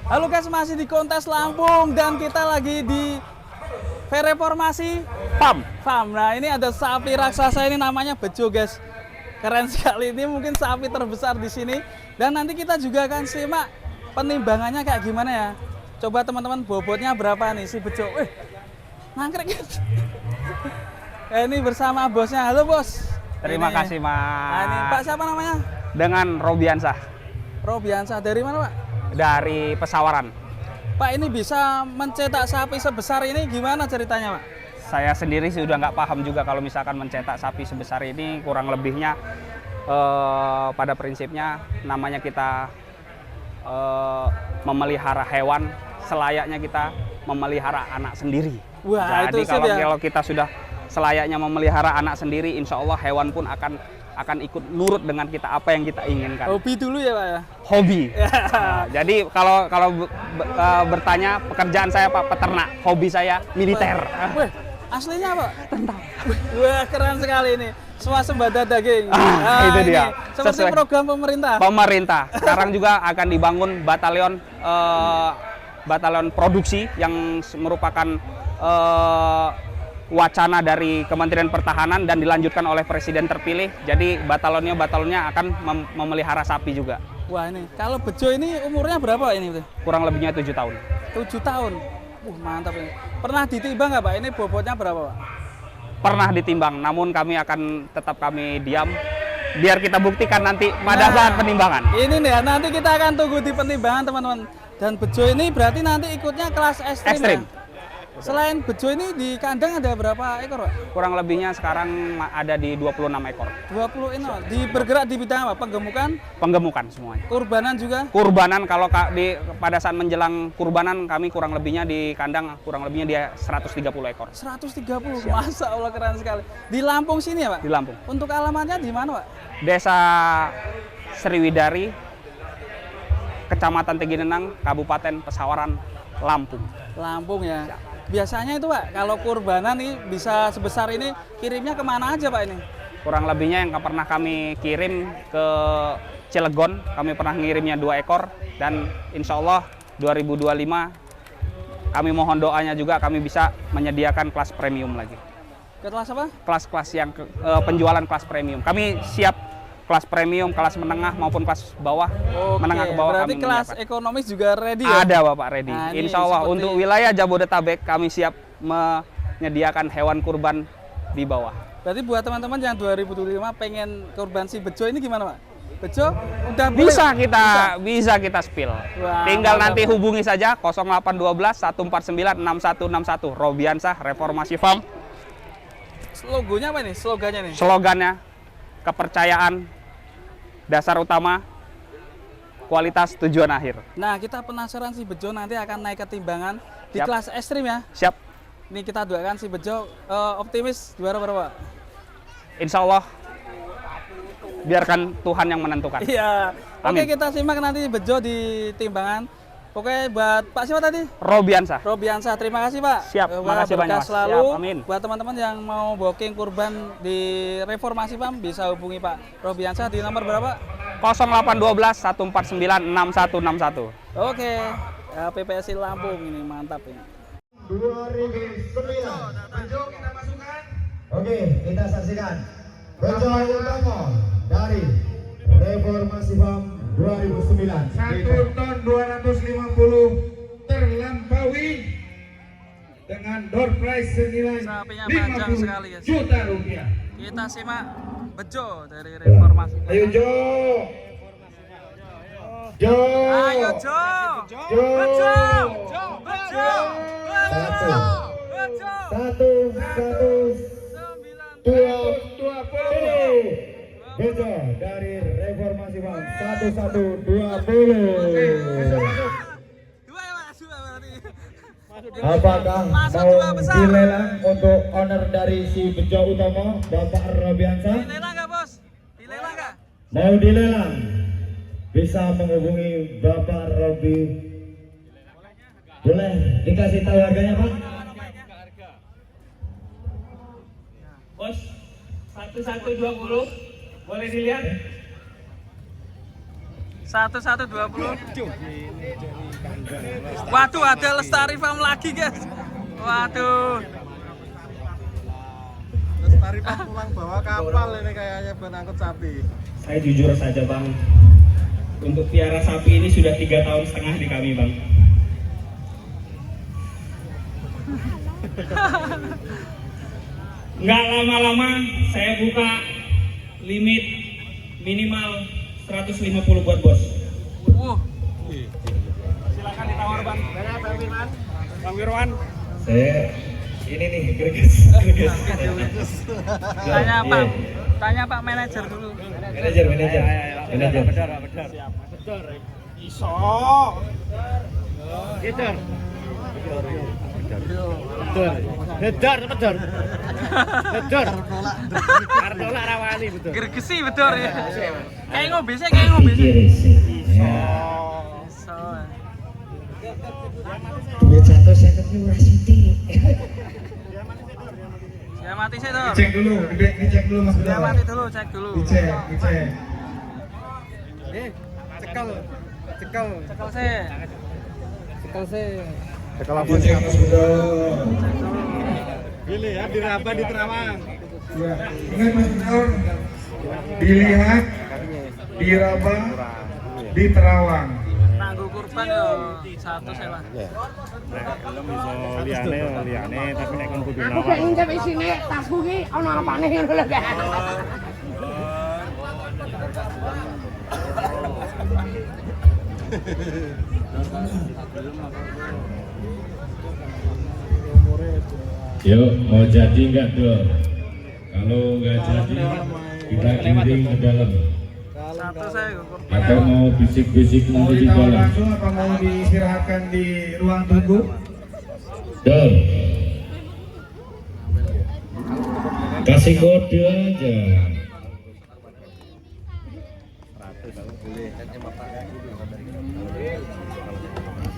Halo guys, masih di kontes Lampung dan kita lagi di Reformasi Farm. Nah, ini ada sapi raksasa, ini namanya Bejo guys. Keren sekali, ini mungkin sapi terbesar di sini. Dan nanti kita juga akan simak penimbangannya kayak gimana ya. Coba teman-teman, bobotnya berapa nih si Bejo? Nangkrek guys. Ini bersama bosnya. Halo bos. Terima kasih Mas. Nah, ini Pak siapa namanya? Dengan Robiansah. Robiansah, dari mana Pak? Dari Pesawaran. Pak, ini bisa mencetak sapi sebesar ini gimana ceritanya Pak? Saya sendiri sih udah nggak paham juga kalau misalkan mencetak sapi sebesar ini. Kurang lebihnya pada prinsipnya namanya kita memelihara hewan, selayaknya kita memelihara anak sendiri. Wah, jadi itu kalau kita sudah selayaknya memelihara anak sendiri, insya Allah hewan pun akan ikut nurut dengan kita apa yang kita inginkan. Hobi dulu ya Pak ya? Hobi. Nah, jadi kalau bertanya pekerjaan saya Pak peternak, hobi saya militer. Wih, aslinya Pak? Tentara. Wah, keren sekali ini. Swasembada daging. Itu dia. Seperti program pemerintah. Pemerintah. Sekarang juga akan dibangun batalion produksi yang merupakan wacana dari Kementerian Pertahanan dan dilanjutkan oleh Presiden terpilih. Jadi batalionnya akan memelihara sapi juga. Wah, ini kalau Bejo ini umurnya berapa ini? Kurang lebihnya 7 tahun. 7 tahun. Mantap ini. Pernah ditimbang nggak Pak? Ini bobotnya berapa Pak? Pernah ditimbang, namun kami tetap diam biar kita buktikan nanti pada saat penimbangan. Ini nih ya, nanti kita akan tunggu di penimbangan teman-teman. Dan Bejo ini berarti nanti ikutnya kelas ekstrim. Ya? Selain Bejo ini di kandang ada berapa ekor Pak? Kurang lebihnya sekarang ada di 26 ekor. 20 ini di bergerak di bidang apa? Penggemukan? Penggemukan semuanya. Kurbanan juga? Kurbanan, kalau pada saat menjelang kurbanan kami kurang lebihnya di kandang kurang lebihnya dia 130 ekor. 130? Masa Allah, keren sekali. Di Lampung sini ya Pak? Di Lampung. Untuk alamatnya di mana Pak? Desa Sriwidari, Kecamatan Teginenang, Kabupaten Pesawaran, Lampung. Lampung ya. Biasanya itu Pak, kalau kurbanan nih bisa sebesar ini, kirimnya kemana aja Pak ini? Kurang lebihnya yang pernah kami kirim ke Cilegon, kami pernah ngirimnya 2 ekor. Dan insya Allah 2025 kami mohon doanya juga kami bisa menyediakan kelas premium lagi. Kelas apa? Kelas-kelas yang penjualan kelas premium. Kami siap kelas premium, kelas menengah maupun kelas bawah. Menengah ke bawah. Berarti kelas ekonomis juga ready ya? Ada Bapak ready. Nah, insya Allah untuk wilayah Jabodetabek kami siap menyediakan hewan kurban di bawah. Berarti buat teman-teman yang 2025 pengen kurban si Bejo ini gimana Pak? Bejo udah bisa kita spill. Wah, tinggal nanti hubungi saja 0812 149 6161 Robiansah Reformasi Farm. Logonya apa nih? Slogannya nih? Slogannya kepercayaan dasar utama, kualitas tujuan akhir. Nah, kita penasaran si Bejo nanti akan naik ke timbangan di Siap. kelas ekstrim ya? Siap. Ini kita doakan si Bejo optimis juara berapa? Insya Allah biarkan Tuhan yang menentukan. Iya. Oke, Amin. kita simak nanti Bejo di timbangan. Oke, buat Pak siapa tadi? Robiansah. Robiansah, terima kasih Pak. Siap, makasih banyak Mas. Selalu. Siap, amin. Buat teman-teman yang mau booking kurban di Reformasi Farm bisa hubungi Pak Robiansah di nomor berapa? 0812 149 6161. Oke, PPSI Lampung ini mantap ini. 2009. Bejo kita masukkan. Oke, kita saksikan. Bejo Utomo dari Reformasi Farm 2009. 1 ton 250 terlampaui dengan door price senilai Sapinya panjang sekali, guys. 50 juta rupiah. Kita simak Bejo dari Reformasi Farm. Ayo Jo. Jo. Ayo Jo. Jo. Bejo. Bejo. Satu. Bejo. Satu. Dua. 120. Bejo dari Reformasi Farm 1120. Dua ya Pak, dua berarti. Apakah Masuk mau dua besar. dilelang untuk owner dari si Bejo Utomo, Bapak Robiansah? Dilelang nggak Bos? Dilelang nggak? Mau dilelang? Bisa menghubungi Bapak Robi. Boleh dikasih tahu harganya Pak? Bos, 1120 boleh dilihat? 1120. Waduh, ada Lestari Farm lagi, guys. Waduh. Lestari Farm pulang bawa kapal ini kayaknya buat angkut sapi. Saya jujur saja bang, untuk piara sapi ini sudah 3,5 tahun di kami bang. Nggak lama-lama saya buka limit minimal 150 buat bos. Silakan ditawar bang. Bang Wirwan. Saya ini nih greges. Tanya Pak manajer dulu. Manajer. Benar. Iso. Gedor. Ardola rawani betul. Gergesi betul ya. Kayak ngombe sih. Iso. Duit 150 murah sithik. Ya mati sih, Dor. Dicek dulu, dicek dulu Mas Bro. Ya mati dulu, cek dulu. Dicek. Cekal sih. Dicek Mas Bro. Pilih ya diraba di Terawang. Ya, ingat Mas Bro. Dilihat, diraba, di Terawang. Nanggo kurban yo 100 ya lah. Liane tapi nek kon kudu Aku gak ngintip isine tasku ki ana apane ngono lho, Kak. Yuk, mau jadi nggak Dor? Kalau nggak jadi, kita kirim ke dalam. 100 saya kurban. Atau mau bisik-bisik Mau nanti di ditawar dalam. langsung apa mau diistirahatkan di ruang tunggu? Dor, kasih kode aja.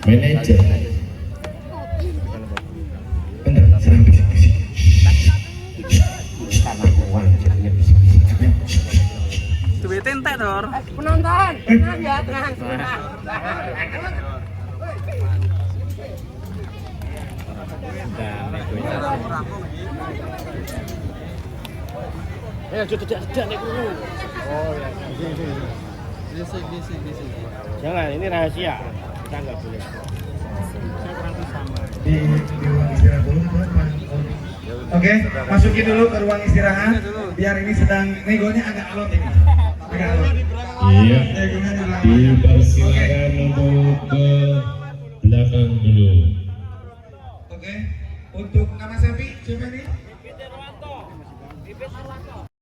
Manajer. Bentar, serang bisik-bisik. Duitnya entek, Dor. Penonton, tenang ya, tenang. Jangan, ini rahasia. Kita nggak boleh. Di ruang istirahat dulu teman-teman. Oke, masukin dulu ke ruang istirahat. Biar ini sedang negonya agak alot ini. Agak alot. Iya, Negonya di belakang. dipersilakan untuk ke belakang dulu. Oke, untuk nama sapi siapa ini?